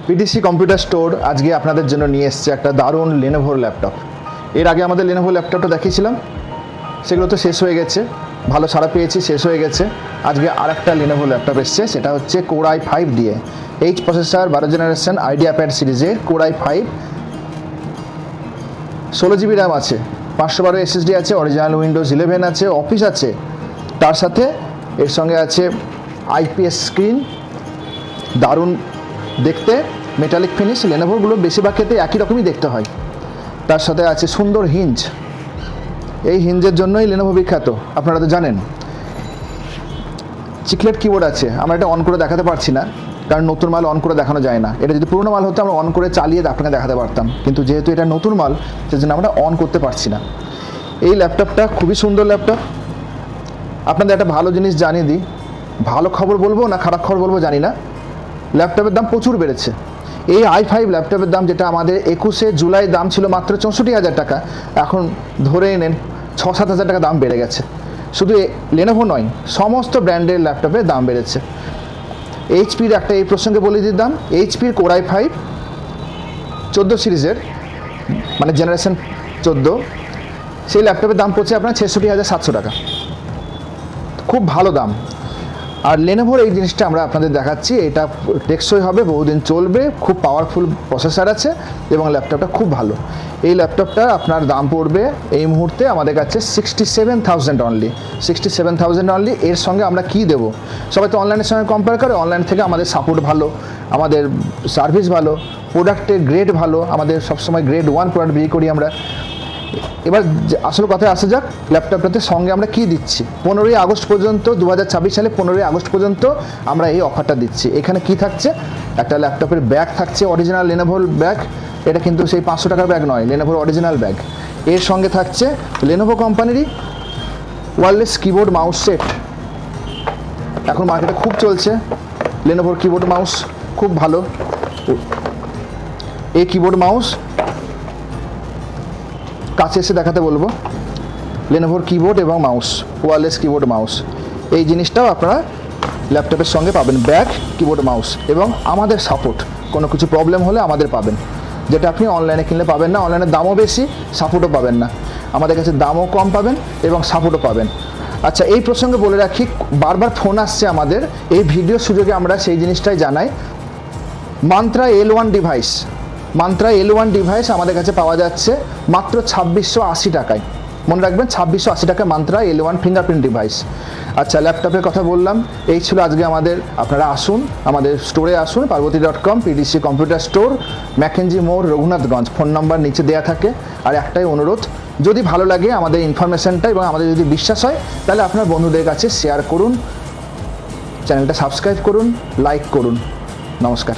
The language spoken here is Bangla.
পিটিসি কম্পিউটার স্টোর আজকে আপনাদের জন্য নিয়ে এসেছে একটা দারুণ লেনোভোর ল্যাপটপ। এর আগে আমাদের লেনোভো ল্যাপটপটা দেখিয়েছিলাম, সেগুলো তো শেষ হয়ে গেছে, ভালো সাড়া পেয়েছি, শেষ হয়ে গেছে। আজকে আর একটা লেনোভো ল্যাপটপ এসছে, সেটা হচ্ছে কোর i5 দিয়ে H processor 12 generation idea pad সিরিজের কোর i5। 16 জিবি র্যাম আছে, 512 SSD আছে, অরিজিনাল উইন্ডোজ 11 আছে, অফিস আছে, তার সাথে এর সঙ্গে আছে IPS স্ক্রিন, দারুণ দেখতে, মেটালিক ফিনিশ। লেনোভোগুলো বেশিরভাগ ক্ষেত্রে একই রকমই দেখতে হয়। তার সাথে আছে সুন্দর হিঞ্জ, এই হিঞ্জের জন্যই লেনোভো বিখ্যাত, আপনারা তো জানেন। চিকলেট কিবোর্ড আছে, আমরা এটা অন করে দেখাতে পারছি না, কারণ নতুন মাল অন করে দেখানো যায় না। এটা যদি পুরোনো মাল হতো আমরা অন করে চালিয়ে আপনাকে দেখাতে পারতাম, কিন্তু যেহেতু এটা নতুন মাল সেজন্য আমরা অন করতে পারছি না। এই ল্যাপটপটা খুবই সুন্দর ল্যাপটপ। আপনাদের একটা ভালো জিনিস জানিয়ে দিই, ভালো খবর বলবো না খারাপ খবর বলবো জানি না, ল্যাপটপের দাম প্রচুর বেড়েছে। এই i5 ল্যাপটপের দাম, যেটা আমাদের 21শে জুলাই দাম ছিল মাত্র 64,000 টাকা, এখন ধরে নেন 6-7 হাজার টাকা দাম বেড়ে গেছে। শুধু লেনোভো নয়, সমস্ত ব্র্যান্ডের ল্যাপটপের দাম বেড়েছে। এইচপির একটা এই প্রসঙ্গে বলে দিতাম, এইচপির কোর i5 14 সিরিজের, মানে জেনারেশন 14, সেই ল্যাপটপের দাম পড়ছে আপনার 66,700 টাকা, খুব ভালো দাম। আর লেনোভোর এই জিনিসটা আমরা আপনাদের দেখাচ্ছি, এটা টেকসই হবে, বহুদিন চলবে, খুব পাওয়ারফুল প্রসেসর আছে এবং ল্যাপটপটা খুব ভালো। এই ল্যাপটপটা আপনার দাম পড়বে এই মুহূর্তে আমাদের কাছে 67,000 অনলি, 67,000 অনলি। এর সঙ্গে আমরা কি দেবো? সবাই তো অনলাইনের সঙ্গে কম্পেয়ার করে, অনলাইন থেকে আমাদের সাপোর্ট ভালো, আমাদের সার্ভিস ভালো, প্রোডাক্টের গ্রেড ভালো, আমাদের সবসময় গ্রেড 1 প্রোডাক্ট বিক্রি করি আমরা। এবার আসল কথায় আসা যাক, ল্যাপটপটাতে সঙ্গে আমরা কি দিচ্ছি। 15ই আগস্ট পর্যন্ত, 2026 সালে 15ই আগস্ট পর্যন্ত আমরা এই অফারটা দিচ্ছি। এখানে কি থাকছে? একটা ল্যাপটপের ব্যাগ থাকছে, অরিজিনাল লেনোভোর ব্যাগ, এটা কিন্তু সেই 500 টাকার ব্যাগ নয়, লেনোভোর অরিজিনাল ব্যাগ। এর সঙ্গে থাকছে লেনোভো কোম্পানিরই ওয়্যারলেস কিবোর্ড মাউস সেট, এখন মার্কেটে খুব চলছে। লেনোভোর কিবোর্ড মাউস খুব ভালো, এই কিবোর্ড মাউস কাছে এসে দেখাতে বলবো। লেনোভোর কিবোর্ড এবং মাউস, ওয়্যারলেস কিবোর্ড মাউস, এই জিনিসটাও আপনারা ল্যাপটপের সঙ্গে পাবেন, ব্যাগ, কিবোর্ড মাউস এবং আমাদের সাপোর্ট। কোনো কিছু প্রবলেম হলে আমাদের পাবেন, যেটা আপনি অনলাইনে কিনলে পাবেন না। অনলাইনের দামও বেশি, সাপোর্টও পাবেন না। আমাদের কাছে দামও কম পাবেন এবং সাপোর্টও পাবেন। আচ্ছা, এই প্রসঙ্গে বলে রাখি, বারবার ফোন আসছে আমাদের, এই ভিডিওর সুযোগে আমরা সেই জিনিসটাই জানাই। Mantra L1 device, mantra L1 device আমাদের কাছে পাওয়া যাচ্ছে মাত্র 2680 টাকায়। মনে রাখবেন, 2680 টাকায় মান্ত্রা L1 ফিঙ্গারপ্রিন্ট ডিভাইস। আচ্ছা, ল্যাপটপের কথা বললাম, এই ছিল আজকে আমাদের। আপনারা আসুন, আমাদের স্টোরে আসুন, parvati.com, PTC computer store, Mackenzie মোড়, রঘুনাথগঞ্জ। ফোন নাম্বার নিচে দেওয়া থাকে। আর একটাই অনুরোধ, যদি ভালো লাগে আমাদের ইনফরমেশনটা এবং আমাদের যদি বিশ্বাস হয়, তাহলে আপনার বন্ধুদের কাছে শেয়ার করুন, চ্যানেলটা সাবস্ক্রাইব করুন, লাইক করুন। নমস্কার।